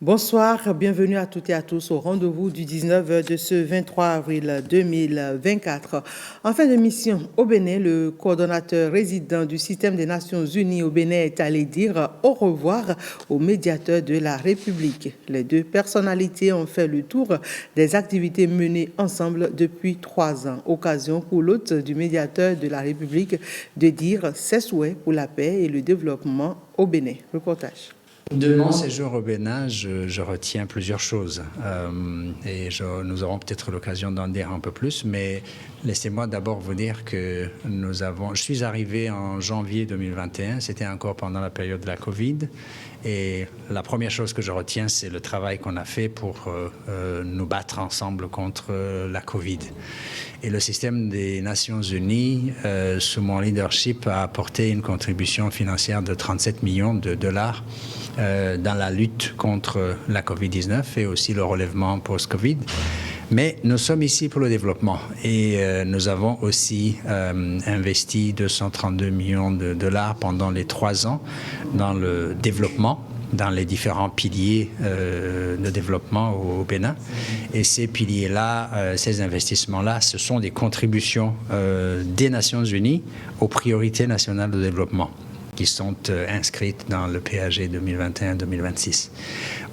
Bonsoir, bienvenue à toutes et à tous au rendez-vous du 19 de ce 23 avril 2024. En fin de mission au Bénin, le coordonnateur résident du système des Nations Unies au Bénin est allé dire au revoir au médiateur de la République. Les deux personnalités ont fait le tour des activités menées ensemble depuis 3 ans. Occasion pour l'hôte du médiateur de la République de dire ses souhaits pour la paix et le développement au Bénin. Reportage. De mon séjour au Bénin, je retiens plusieurs choses nous aurons peut-être l'occasion d'en dire un peu plus, mais laissez-moi d'abord vous dire que je suis arrivé en janvier 2021, c'était encore pendant la période de la Covid, et la première chose que je retiens, c'est le travail qu'on a fait pour nous battre ensemble contre la Covid. Et le système des Nations Unies, sous mon leadership, a apporté une contribution financière de 37 millions de dollars dans la lutte contre la COVID-19 et aussi le relèvement post-Covid. Mais nous sommes ici pour le développement et nous avons aussi investi 232 millions de dollars pendant les 3 ans dans le développement, dans les différents piliers de développement au Bénin. Et ces piliers-là, ces investissements-là, ce sont des contributions des Nations Unies aux priorités nationales de développement qui sont inscrites dans le PAG 2021-2026.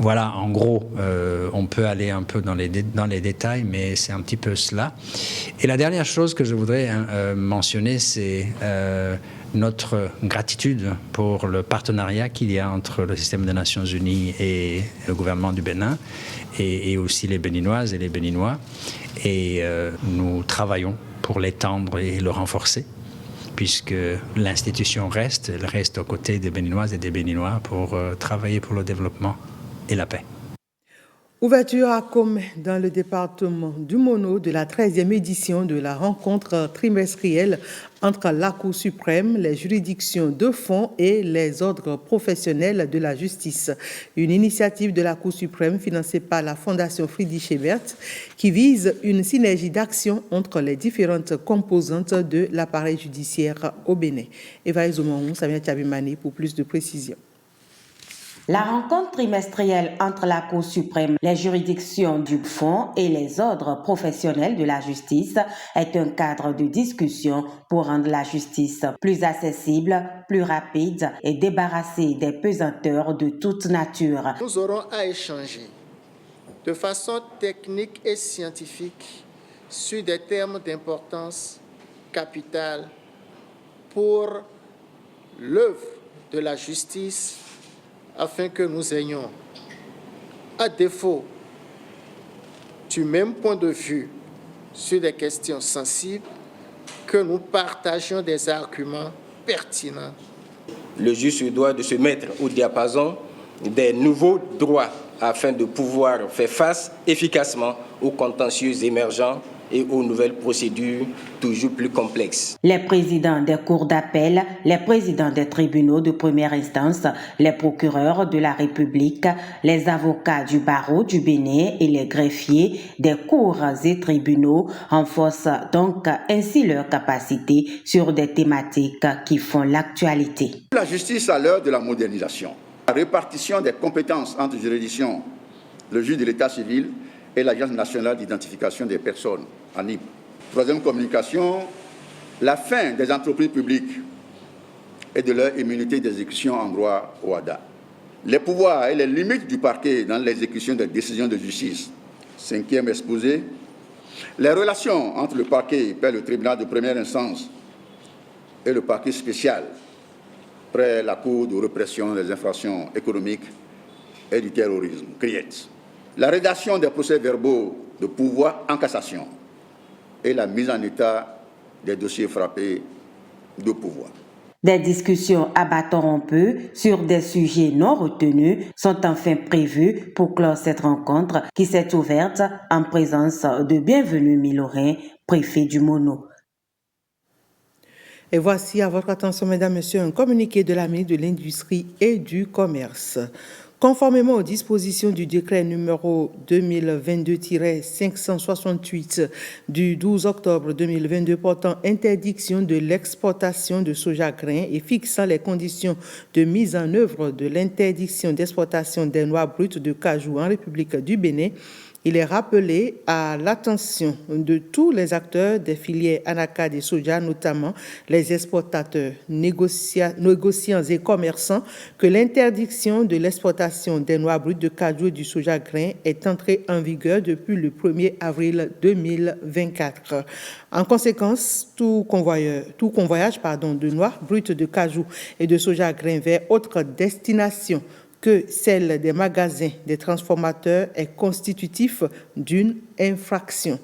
Voilà, en gros, on peut aller un peu dans les détails, mais c'est un petit peu cela. Et la dernière chose que je voudrais mentionner, c'est notre gratitude pour le partenariat qu'il y a entre le système des Nations Unies et le gouvernement du Bénin, et aussi les Béninoises et les Béninois. Et nous travaillons pour l'étendre et le renforcer, puisque l'institution reste aux côtés des Béninoises et des Béninois pour travailler pour le développement et la paix. Ouverture à Comé dans le département du Mono de la 13e édition de la rencontre trimestrielle entre la Cour suprême, les juridictions de fond et les ordres professionnels de la justice. Une initiative de la Cour suprême financée par la Fondation Friedrich Ebert qui vise une synergie d'action entre les différentes composantes de l'appareil judiciaire au Bénin. Eva Ezomon, Samia Tchabimani pour plus de précisions. La rencontre trimestrielle entre la Cour suprême, les juridictions du fond et les ordres professionnels de la justice est un cadre de discussion pour rendre la justice plus accessible, plus rapide et débarrassée des pesanteurs de toute nature. Nous aurons à échanger de façon technique et scientifique sur des termes d'importance capitale pour l'œuvre de la justice, afin que nous ayons, à défaut du même point de vue sur des questions sensibles, que nous partagions des arguments pertinents. Le juge doit de se mettre au diapason des nouveaux droits afin de pouvoir faire face efficacement aux contentieux émergents et aux nouvelles procédures toujours plus complexes. Les présidents des cours d'appel, les présidents des tribunaux de première instance, les procureurs de la République, les avocats du barreau du Bénin et les greffiers des cours et tribunaux renforcent donc ainsi leur capacité sur des thématiques qui font l'actualité. La justice à l'heure de la modernisation, la répartition des compétences entre juridictions, le juge de l'état civil et l'Agence nationale d'identification des personnes, ANIP. Troisième communication, la fin des entreprises publiques et de leur immunité d'exécution en droit OHADA. Les pouvoirs et les limites du parquet dans l'exécution des décisions de justice. Cinquième exposé, les relations entre le parquet près le tribunal de première instance et le parquet spécial près la Cour de répression des infractions économiques et du terrorisme, CRIET. La rédaction des procès-verbaux de pouvoir en cassation et la mise en état des dossiers frappés de pouvoir. Des discussions à bâton rompu sur des sujets non retenus sont enfin prévues pour clore cette rencontre qui s'est ouverte en présence de Bienvenu Milorin, préfet du Mono. Et voici à votre attention, mesdames, messieurs, un communiqué de la ministre de l'Industrie et du Commerce. Conformément aux dispositions du décret numéro 2022-568 du 12 octobre 2022 portant interdiction de l'exportation de soja grain et fixant les conditions de mise en œuvre de l'interdiction d'exportation des noix brutes de cajou en République du Bénin, il est rappelé à l'attention de tous les acteurs des filières anacarde et soja, notamment les exportateurs, négociants et commerçants, que l'interdiction de l'exportation des noix brutes de cajou et du soja grain est entrée en vigueur depuis le 1er avril 2024. En conséquence, tout convoyage de noix brutes de cajou et de soja grain vers autre destination que celle des magasins des transformateurs est constitutif d'une infraction.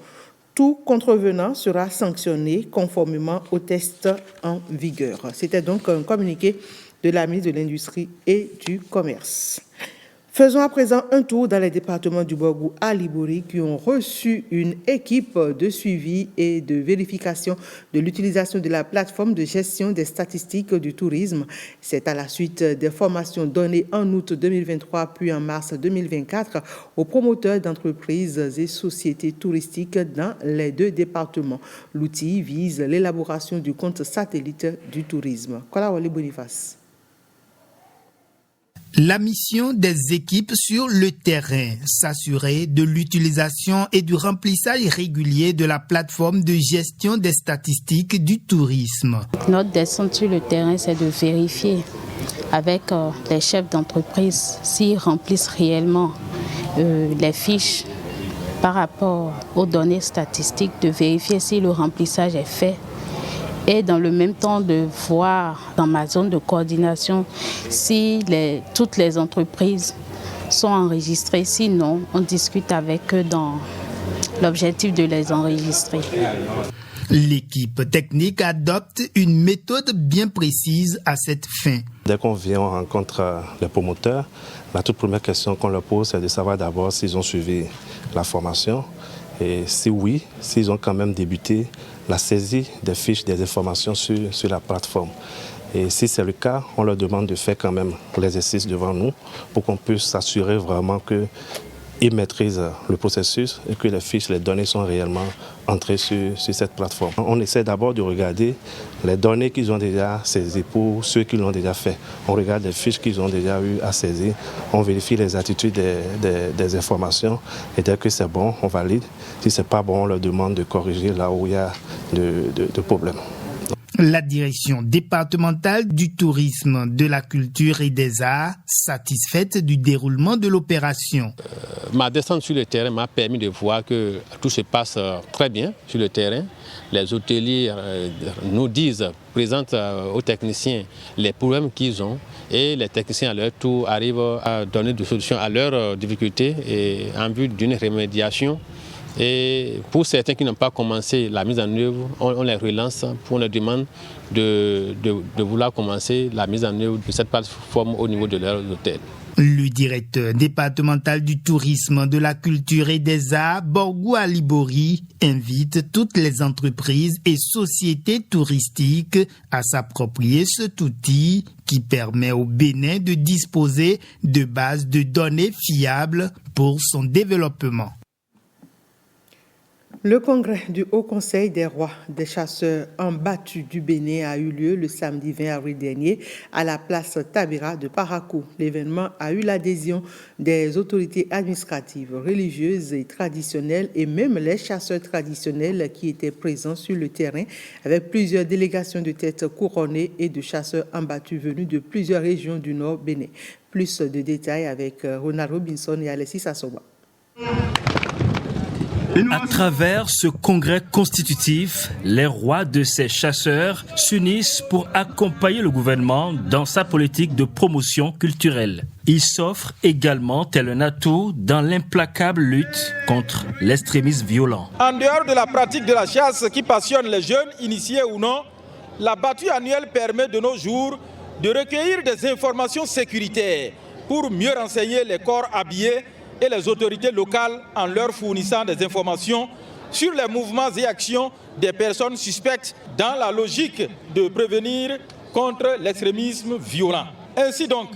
Tout contrevenant sera sanctionné conformément aux tests en vigueur. C'était donc un communiqué de la ministre de l'Industrie et du Commerce. Faisons à présent un tour dans les départements du Borgou à Libori qui ont reçu une équipe de suivi et de vérification de l'utilisation de la plateforme de gestion des statistiques du tourisme. C'est à la suite des formations données en août 2023 puis en mars 2024 aux promoteurs d'entreprises et sociétés touristiques dans les deux départements. L'outil vise l'élaboration du compte satellite du tourisme. Kolawole Boniface. La mission des équipes sur le terrain, s'assurer de l'utilisation et du remplissage régulier de la plateforme de gestion des statistiques du tourisme. Notre descente sur le terrain, c'est de vérifier avec les chefs d'entreprise s'ils remplissent réellement les fiches par rapport aux données statistiques, de vérifier si le remplissage est fait. Et dans le même temps de voir dans ma zone de coordination si toutes les entreprises sont enregistrées. Sinon, on discute avec eux dans l'objectif de les enregistrer. L'équipe technique adopte une méthode bien précise à cette fin. Dès qu'on vient, on rencontre les promoteurs. La toute première question qu'on leur pose, c'est de savoir d'abord s'ils ont suivi la formation. Et si oui, s'ils ont quand même débuté la saisie des fiches, des informations sur la plateforme. Et si c'est le cas, on leur demande de faire quand même l'exercice devant nous pour qu'on puisse s'assurer vraiment qu'ils maîtrisent le processus et que les fiches, les données sont réellement entrées sur cette plateforme. On essaie d'abord de regarder les données qu'ils ont déjà saisies pour ceux qui l'ont déjà fait. On regarde les fiches qu'ils ont déjà eu à saisir, on vérifie les attitudes des informations et dès que c'est bon, on valide. Si ce n'est pas bon, on leur demande de corriger là où il y a de problèmes. La direction départementale du tourisme, de la culture et des arts, satisfaite du déroulement de l'opération. Ma descente sur le terrain m'a permis de voir que tout se passe très bien sur le terrain. Les hôteliers présentent aux techniciens les problèmes qu'ils ont et les techniciens à leur tour arrivent à donner des solutions à leurs difficultés et en vue d'une remédiation. Et pour certains qui n'ont pas commencé la mise en œuvre, on les relance, on leur demande de vouloir commencer la mise en œuvre de cette plateforme au niveau de leurs hôtels. Le directeur départemental du tourisme, de la culture et des arts, Borgou Alibori, invite toutes les entreprises et sociétés touristiques à s'approprier cet outil qui permet au Bénin de disposer de bases de données fiables pour son développement. Le congrès du Haut Conseil des rois des chasseurs en battu du Bénin a eu lieu le samedi 20 avril dernier à la place Tabira de Parakou. L'événement a eu l'adhésion des autorités administratives, religieuses et traditionnelles et même les chasseurs traditionnels qui étaient présents sur le terrain avec plusieurs délégations de têtes couronnées et de chasseurs en battu venus de plusieurs régions du Nord Bénin. Plus de détails avec Ronald Robinson et Alessis Assoba. À travers ce congrès constitutif, les rois de ces chasseurs s'unissent pour accompagner le gouvernement dans sa politique de promotion culturelle. Ils s'offrent également tel un atout dans l'implacable lutte contre l'extrémisme violent. En dehors de la pratique de la chasse qui passionne les jeunes, initiés ou non, la battue annuelle permet de nos jours de recueillir des informations sécuritaires pour mieux renseigner les corps habillés et les autorités locales en leur fournissant des informations sur les mouvements et actions des personnes suspectes dans la logique de prévenir contre l'extrémisme violent. Ainsi donc,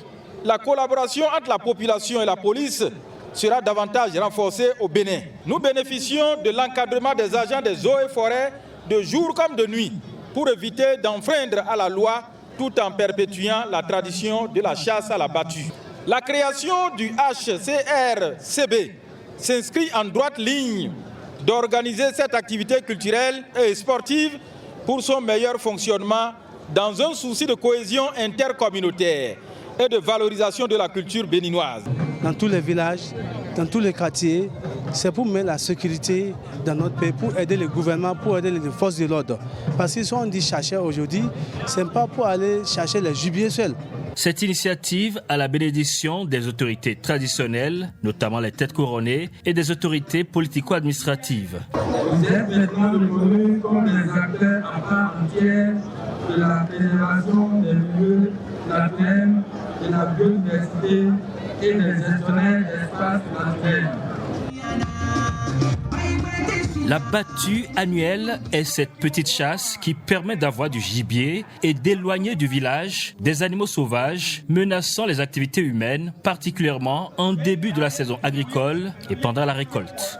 la collaboration entre la population et la police sera davantage renforcée au Bénin. Nous bénéficions de l'encadrement des agents des eaux et forêts de jour comme de nuit pour éviter d'enfreindre à la loi tout en perpétuant la tradition de la chasse à la battue. La création du HCRCB s'inscrit en droite ligne d'organiser cette activité culturelle et sportive pour son meilleur fonctionnement dans un souci de cohésion intercommunautaire et de valorisation de la culture béninoise. Dans tous les villages, dans tous les quartiers, c'est pour mettre la sécurité dans notre pays, pour aider le gouvernement, pour aider les forces de l'ordre. Parce que si on dit chercher aujourd'hui, ce n'est pas pour aller chercher les gibiers seuls. Cette initiative a la bénédiction des autorités traditionnelles, notamment les têtes couronnées, et des autorités politico-administratives. Vous êtes maintenant reconnus comme les acteurs à part entière de la préservation des milieux naturels, de la biodiversité et des gestionnaires d'espaces naturels. La battue annuelle est cette petite chasse qui permet d'avoir du gibier et d'éloigner du village des animaux sauvages menaçant les activités humaines, particulièrement en début de la saison agricole et pendant la récolte.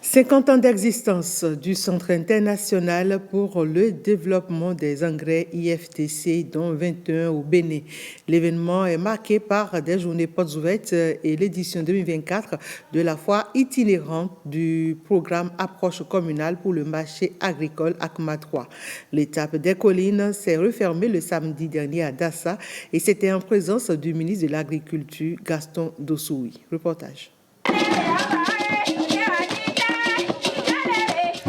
50 ans d'existence du Centre international pour le développement des engrais IFDC, dont 21 au Bénin. L'événement est marqué par des journées portes ouvertes et l'édition 2024 de la foire itinérante du programme Approche communale pour le marché agricole ACMA 3. L'étape des collines s'est refermée le samedi dernier à Dassa et c'était en présence du ministre de l'Agriculture, Gaston Dossoui. Reportage.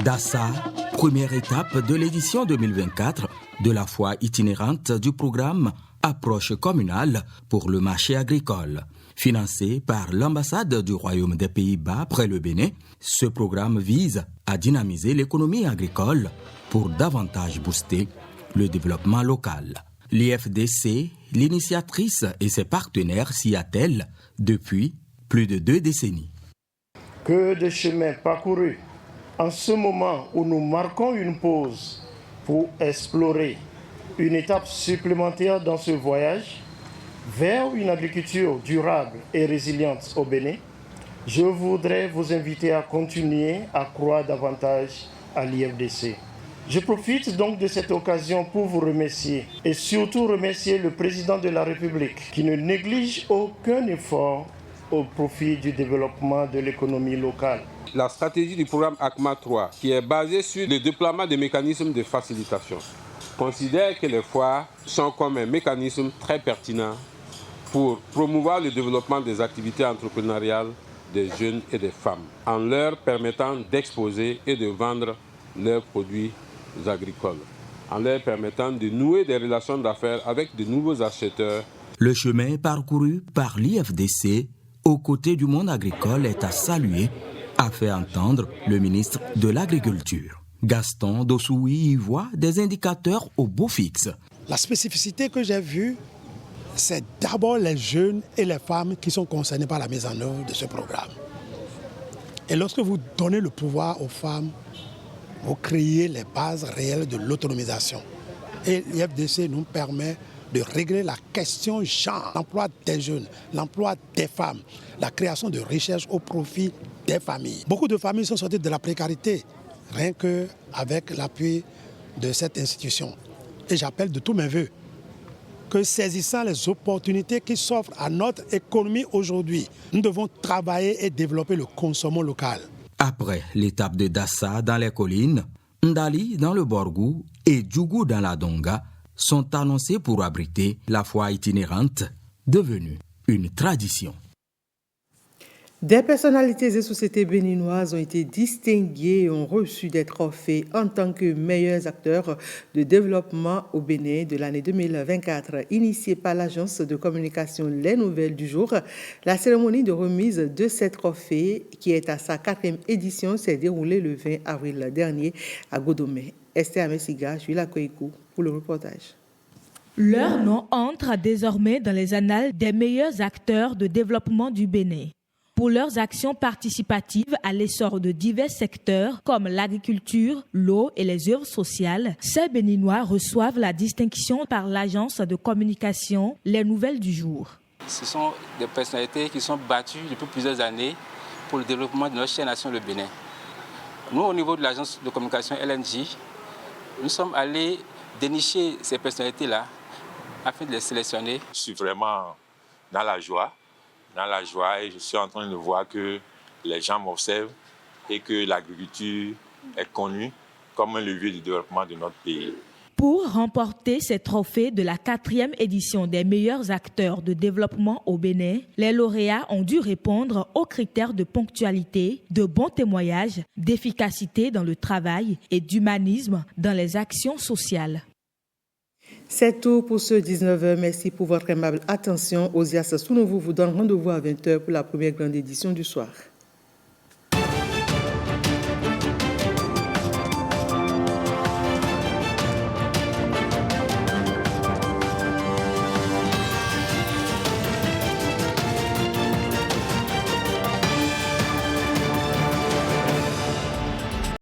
Dassa, première étape de l'édition 2024 de la foire itinérante du programme Approche communale pour le marché agricole. Financé par l'ambassade du Royaume des Pays-Bas près le Bénin, ce programme vise à dynamiser l'économie agricole pour davantage booster le développement local. L'IFDC, l'initiatrice et ses partenaires s'y attellent depuis plus de 2 décennies. Que de chemin parcouru. En ce moment où nous marquons une pause pour explorer une étape supplémentaire dans ce voyage vers une agriculture durable et résiliente au Bénin, je voudrais vous inviter à continuer à croire davantage à l'IFDC. Je profite donc de cette occasion pour vous remercier et surtout remercier le président de la République qui ne néglige aucun effort au profit du développement de l'économie locale. La stratégie du programme ACMA 3, qui est basée sur le déploiement des mécanismes de facilitation, considère que les foires sont comme un mécanisme très pertinent pour promouvoir le développement des activités entrepreneuriales des jeunes et des femmes, en leur permettant d'exposer et de vendre leurs produits agricoles, en leur permettant de nouer des relations d'affaires avec de nouveaux acheteurs. Le chemin parcouru par l'IFDC aux côtés du monde agricole est à saluer, a fait entendre le ministre de l'Agriculture. Gaston Dossoui y voit des indicateurs au beau fixe. La spécificité que j'ai vue, c'est d'abord les jeunes et les femmes qui sont concernés par la mise en œuvre de ce programme. Et lorsque vous donnez le pouvoir aux femmes, vous créez les bases réelles de l'autonomisation. Et l'IFDC nous permet de régler la question genre, l'emploi des jeunes, l'emploi des femmes, la création de richesses au profit des familles. Beaucoup de familles sont sorties de la précarité, rien qu'avec l'appui de cette institution. Et j'appelle de tous mes voeux que saisissant les opportunités qui s'offrent à notre économie aujourd'hui, nous devons travailler et développer le consommation local. Après l'étape de Dassa dans les collines, Ndali dans le Borgou et Djougou dans la Donga sont annoncés pour abriter la foire itinérante, devenue une tradition. Des personnalités et sociétés béninoises ont été distinguées et ont reçu des trophées en tant que meilleurs acteurs de développement au Bénin de l'année 2024. Initiée par l'agence de communication Les Nouvelles du Jour, la cérémonie de remise de ces trophées, qui est à sa 4e édition, s'est déroulée le 20 avril dernier à Godomé. Esther Amessiga, Julia Koikou pour le reportage. Leur nom entre désormais dans les annales des meilleurs acteurs de développement du Bénin. pour leurs actions participatives à l'essor de divers secteurs comme l'agriculture, l'eau et les œuvres sociales. Ces Béninois reçoivent la distinction par l'agence de communication Les Nouvelles du Jour. Ce sont des personnalités qui sont battues depuis plusieurs années pour le développement de notre chère nation, le Bénin. Nous, au niveau de l'agence de communication LNJ, nous sommes allés dénicher ces personnalités-là afin de les sélectionner. Je suis vraiment dans la joie et je suis en train de voir que les gens m'observent et que l'agriculture est connue comme un levier de développement de notre pays. Pour remporter ces trophées de la 4e édition des meilleurs acteurs de développement au Bénin, les lauréats ont dû répondre aux critères de ponctualité, de bon témoignage, d'efficacité dans le travail et d'humanisme dans les actions sociales. C'est tout pour ce 19h. Merci pour votre aimable attention. Osias Sounouvou vous donne rendez-vous à 20h pour la première grande édition du soir.